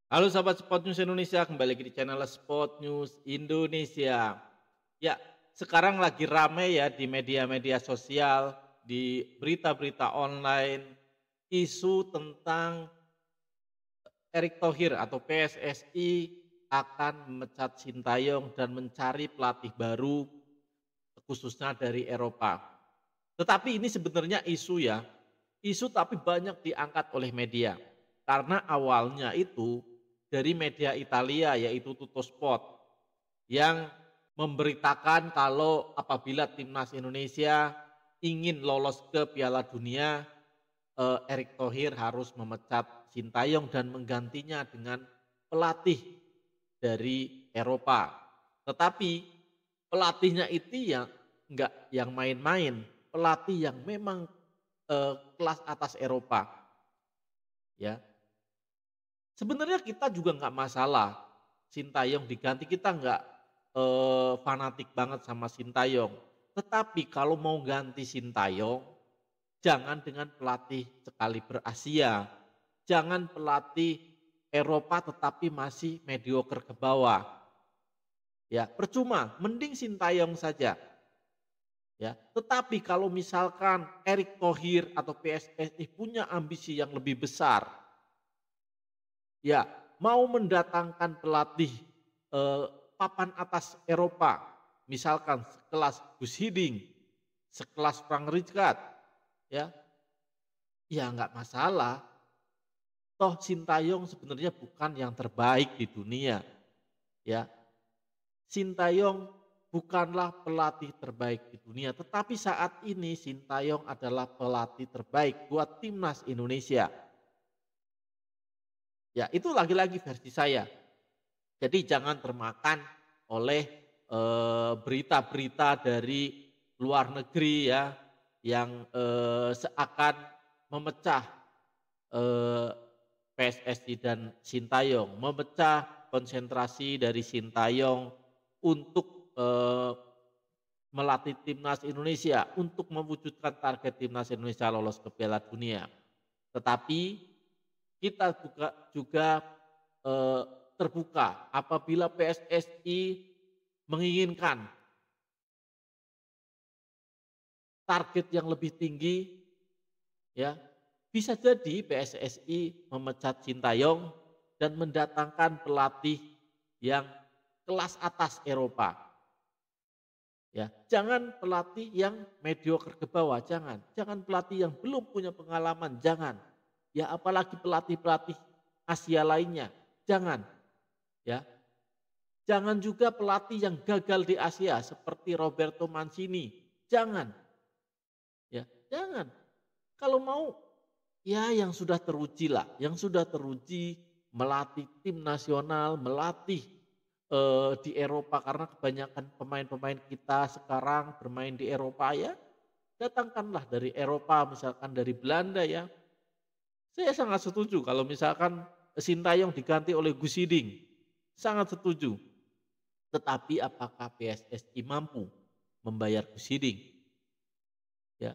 Halo sahabat Sport News Indonesia, kembali lagi di channel Sport News Indonesia. Ya, sekarang lagi rame ya di media-media sosial, di berita-berita online, isu tentang Erick Thohir atau PSSI akan memecat Sintayong dan mencari pelatih baru khususnya dari Eropa. Tetapi ini sebenarnya isu ya, isu tapi banyak diangkat oleh media. Karena awalnya itu dari media Italia yaitu Tuttosport yang memberitakan kalau apabila timnas Indonesia ingin lolos ke Piala Dunia, Erick Thohir harus memecat Sintayong dan menggantinya dengan pelatih dari Eropa. Tetapi pelatihnya itu ya enggak yang main-main, pelatih yang memang, kelas atas Eropa, ya. Sebenarnya kita juga nggak masalah Sintayong diganti, kita nggak, fanatik banget sama Sintayong. Tetapi kalau mau ganti Sintayong, jangan dengan pelatih sekaliber Asia, jangan pelatih Eropa tetapi masih mediocre ke bawah, ya. Percuma, mending Sintayong saja. Ya, tetapi kalau misalkan Erick Thohir atau PSSI punya ambisi yang lebih besar, ya mau mendatangkan pelatih eh, papan atas Eropa, misalkan sekelas Gus Hiddink, sekelas Frank Rijkaard, ya, ya nggak masalah. Toh Sintayong sebenarnya bukan yang terbaik di dunia, ya. Sintayong bukanlah pelatih terbaik di dunia, tetapi saat ini Sintayong adalah pelatih terbaik buat timnas Indonesia. Ya, itu lagi-lagi versi saya. Jadi jangan termakan oleh berita-berita dari luar negeri ya yang seakan memecah eh, PSSI dan Sintayong, memecah konsentrasi dari Sintayong untuk melatih timnas Indonesia, untuk mewujudkan target timnas Indonesia lolos ke Piala Dunia. Tetapi kita juga eh, terbuka apabila PSSI menginginkan target yang lebih tinggi, ya bisa jadi PSSI memecat Sintayong dan mendatangkan pelatih yang kelas atas Eropa. Ya, jangan pelatih yang mediocre ke bawah, jangan pelatih yang belum punya pengalaman, jangan. Ya, apalagi pelatih-pelatih Asia lainnya, jangan. Ya, jangan juga pelatih yang gagal di Asia seperti Roberto Mancini, jangan. Ya, jangan. Kalau mau ya yang sudah teruji lah, yang sudah teruji melatih tim nasional, melatih di Eropa karena kebanyakan pemain-pemain kita sekarang bermain di Eropa ya, datangkanlah dari Eropa misalkan dari Belanda ya. Saya sangat setuju kalau misalkan Sintayong diganti oleh Gus Hiddink, sangat setuju. Tetapi apakah PSSI mampu membayar Gus Hiddink? Ya,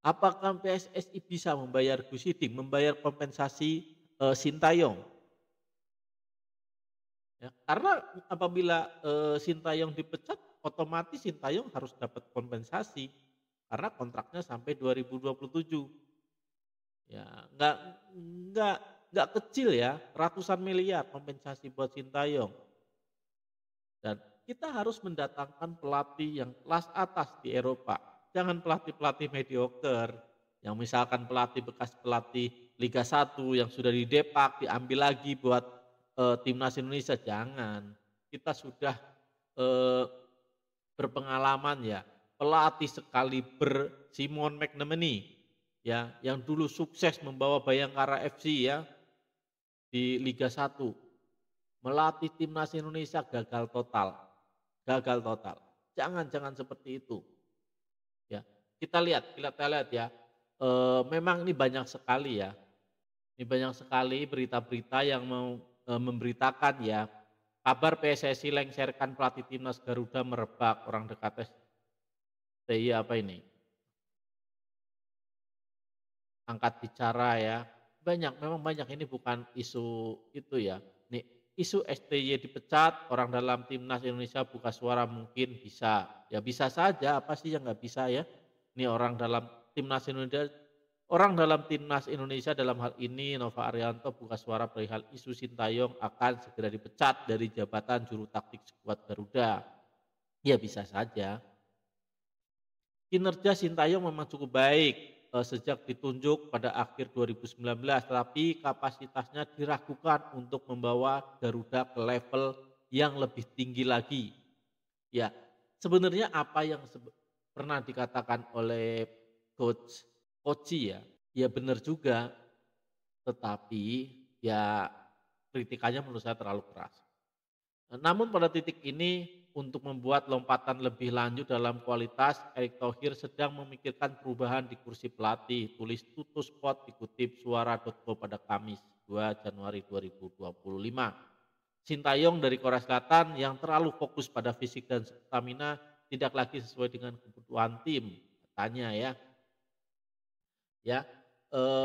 apakah PSSI bisa membayar Gus Hiddink, membayar kompensasi Sintayong? Ya, karena apabila Sintayong dipecat, otomatis Sintayong harus dapat kompensasi karena kontraknya sampai 2027. Ya, nggak nggak kecil ya, ratusan miliar kompensasi buat Sintayong. Dan kita harus mendatangkan pelatih yang kelas atas di Eropa. Jangan pelatih-pelatih mediocre yang misalkan pelatih bekas pelatih Liga 1 yang sudah didepak diambil lagi buat timnas Indonesia, jangan. Kita sudah eh, berpengalaman ya, pelatih sekaliber Simon McManamy ya yang dulu sukses membawa Bayangkara FC ya di Liga 1, melatih timnas Indonesia gagal total, gagal total. Jangan seperti itu. Ya, kita lihat ya. Memang ini banyak sekali ya. Ini banyak sekali berita-berita yang mau memberitakan ya. Kabar PSSI lengserkan pelatih timnas Garuda merebak, orang dekat STI apa ini? Angkat bicara ya. banyak, memang banyak, ini bukan isu itu ya. Nih, isu STY dipecat, orang dalam timnas Indonesia buka suara mungkin bisa. Ya bisa saja, apa sih yang nggak bisa ya? Nih orang dalam timnas Indonesia dalam hal ini Nova Arianto buka suara perihal isu Sintayong akan segera dipecat dari jabatan juru taktik skuad Garuda. Ya bisa saja. Kinerja Sintayong memang cukup baik, sejak ditunjuk pada akhir 2019, tetapi kapasitasnya diragukan untuk membawa Garuda ke level yang lebih tinggi lagi. Ya, sebenarnya apa yang pernah dikatakan oleh coach Koci ya benar juga, tetapi ya kritikannya menurut saya terlalu keras. Namun pada titik ini untuk membuat lompatan lebih lanjut dalam kualitas, Erick Thohir sedang memikirkan perubahan di kursi pelatih, tulis Tutu Sport dikutip suara.co pada Kamis 2 Januari 2025. Sintayong dari Korea Selatan yang terlalu fokus pada fisik dan stamina tidak lagi sesuai dengan kebutuhan tim, katanya ya. Ya,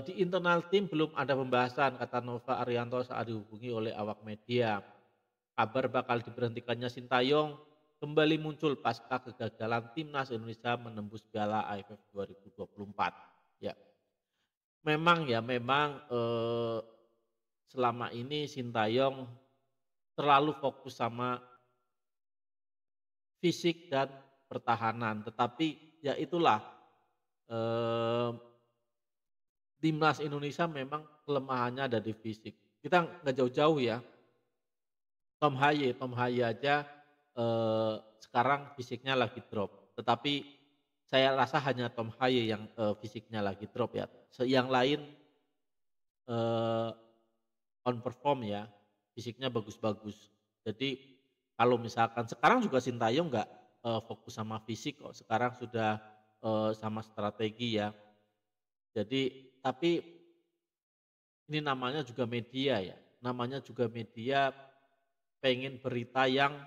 di internal tim belum ada pembahasan, kata Nova Arianto saat dihubungi oleh awak media. Kabar bakal diberhentikannya Sintayong kembali muncul pasca kegagalan timnas Indonesia menembus Piala AFF 2024. Ya, memang selama ini Sintayong terlalu fokus sama fisik dan pertahanan, tetapi ya itulah, eee, timnas Indonesia memang kelemahannya ada di fisik. Kita nggak jauh-jauh ya, Tom Haye aja, sekarang fisiknya lagi drop, tetapi saya rasa hanya Tom Haye yang, fisiknya lagi drop ya, yang lain, eee, on perform ya, fisiknya bagus-bagus. Jadi kalau misalkan sekarang juga Sintayong nggak, fokus sama fisik kok, sekarang sudah, sama strategi ya. Jadi tapi ini namanya juga media pengen berita yang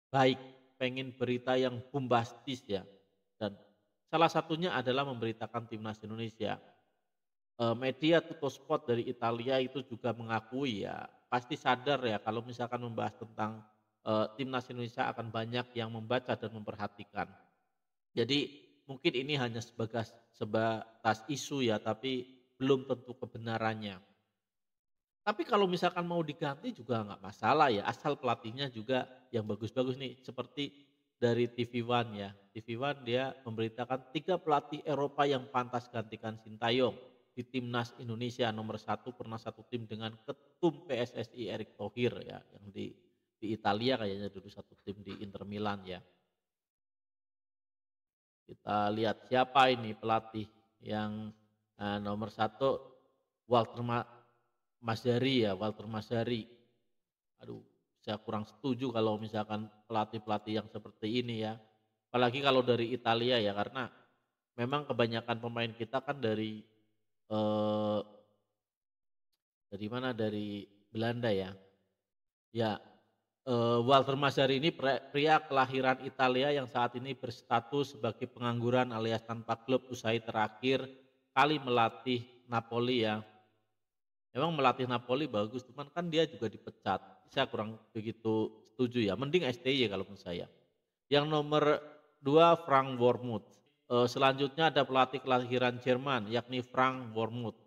baik, pengen berita yang bombastis ya, dan salah satunya adalah memberitakan timnas Indonesia. Media Tuttosport dari Italia itu juga mengakui ya, pasti sadar ya kalau misalkan membahas tentang, timnas Indonesia akan banyak yang membaca dan memperhatikan. Jadi mungkin ini hanya sebatas isu ya, tapi belum tentu kebenarannya. Tapi kalau misalkan mau diganti juga nggak masalah ya, asal pelatihnya juga yang bagus-bagus nih, seperti dari TV One ya. TV One dia memberitakan 3 pelatih Eropa yang pantas gantikan Sintayong di timnas Indonesia. Nomor satu pernah satu tim dengan ketum PSSI Erick Thohir ya, yang di Italia kayaknya dulu satu tim di Inter Milan ya. Kita lihat siapa ini pelatih yang, nomor satu Walter Walter Mazzarri. Aduh, saya kurang setuju kalau misalkan pelatih-pelatih yang seperti ini ya. Apalagi kalau dari Italia ya, karena memang kebanyakan pemain kita kan eee, dari mana, dari Belanda ya. Ya, Walter Mazzarri ini pria kelahiran Italia yang saat ini berstatus sebagai pengangguran alias tanpa klub usai terakhir kali melatih Napoli ya. Memang melatih Napoli bagus, cuman kan dia juga dipecat. Saya kurang begitu setuju ya, mending STY kalau menurut saya. Yang nomor 2 Frank Wormuth, selanjutnya ada pelatih kelahiran Jerman yakni Frank Wormuth,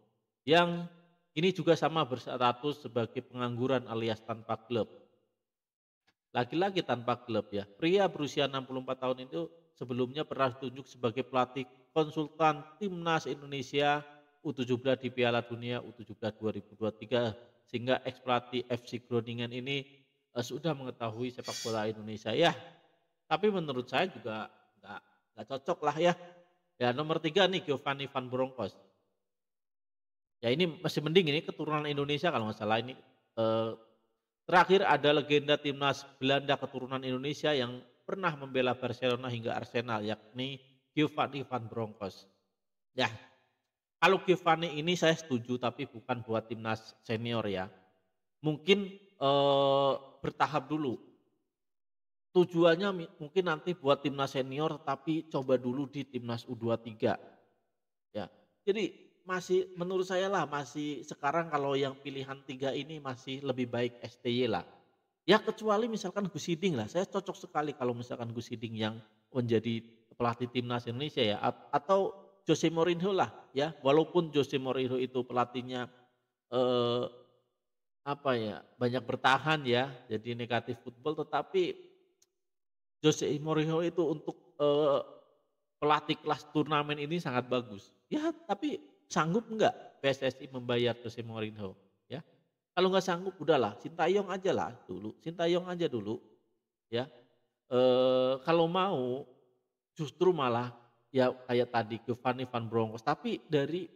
yang ini juga sama berstatus sebagai pengangguran alias tanpa klub. Laki-laki tanpa klub ya, pria berusia 64 tahun itu sebelumnya pernah ditunjuk sebagai pelatih konsultan timnas Indonesia U17 di Piala Dunia U17 2023, sehingga ex pelatih FC Groningen ini, sudah mengetahui sepak bola Indonesia ya. Tapi menurut saya juga nggak nggak cocok lah ya. Ya nomor 3 nih Giovanni Van Bronckhorst. Ya ini masih mending, ini keturunan Indonesia kalau nggak salah ini. Eee, Terakhir ada legenda timnas Belanda keturunan Indonesia yang pernah membela Barcelona hingga Arsenal yakni Giovanni Van Bronckhorst. Ya, kalau Giovanni ini saya setuju tapi bukan buat timnas senior ya. Mungkin, bertahap dulu. Tujuannya mungkin nanti buat timnas senior tapi coba dulu di timnas U23 ya. Jadi masih menurut saya lah masih sekarang kalau yang pilihan 3 ini masih lebih baik STY lah. Ya kecuali misalkan Gus Hiding lah, saya cocok sekali kalau misalkan Gus Hiding yang menjadi pelatih timnas Indonesia ya, atau Jose Mourinho lah ya, walaupun Jose Mourinho itu pelatihnya, eee, apa ya, banyak bertahan ya, jadi negatif football, tetapi Jose Mourinho itu untuk, pelatih kelas turnamen ini sangat bagus. Ya tapi sanggup enggak PSSI membayar Jose Mourinho ya? Kalau nggak sanggup udahlah Sintayong ajalah dulu, Sintayong aja dulu ya, kalau mau justru malah ya kayak tadi Giovanni Van Bronckhorst tapi dari,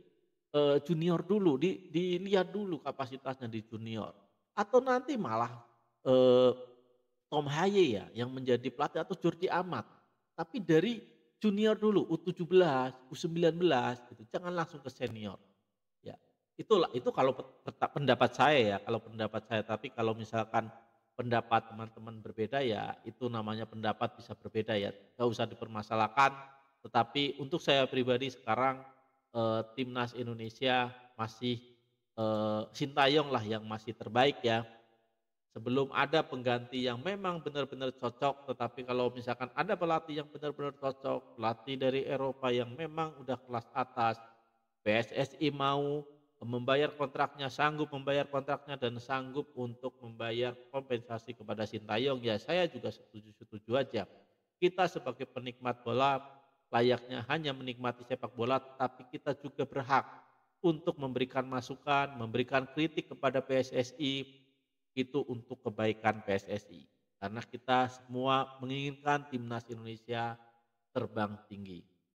junior dulu dilihat dulu kapasitasnya di junior, atau nanti malah, eee, Tom Haye ya yang menjadi pelatih atau Jordi Amat, tapi dari junior dulu U17, U19 gitu, jangan langsung ke senior. Ya, itulah itu kalau pendapat saya ya, kalau pendapat saya. Tapi kalau misalkan pendapat teman-teman berbeda ya itu namanya pendapat bisa berbeda ya, nggak usah dipermasalahkan. Tetapi untuk saya pribadi sekarang, timnas Indonesia masih, Sintayong lah yang masih terbaik ya. Sebelum ada pengganti yang memang benar-benar cocok, tetapi kalau misalkan ada pelatih yang benar-benar cocok, pelatih dari Eropa yang memang udah kelas atas, PSSI mau membayar kontraknya, sanggup membayar kontraknya dan sanggup untuk membayar kompensasi kepada Sintayong, ya saya juga setuju-setuju aja. Kita sebagai penikmat bola layaknya hanya menikmati sepak bola, tapi kita juga berhak untuk memberikan masukan, memberikan kritik kepada PSSI, itu untuk kebaikan PSSI. Karena kita semua menginginkan timnas Indonesia terbang tinggi.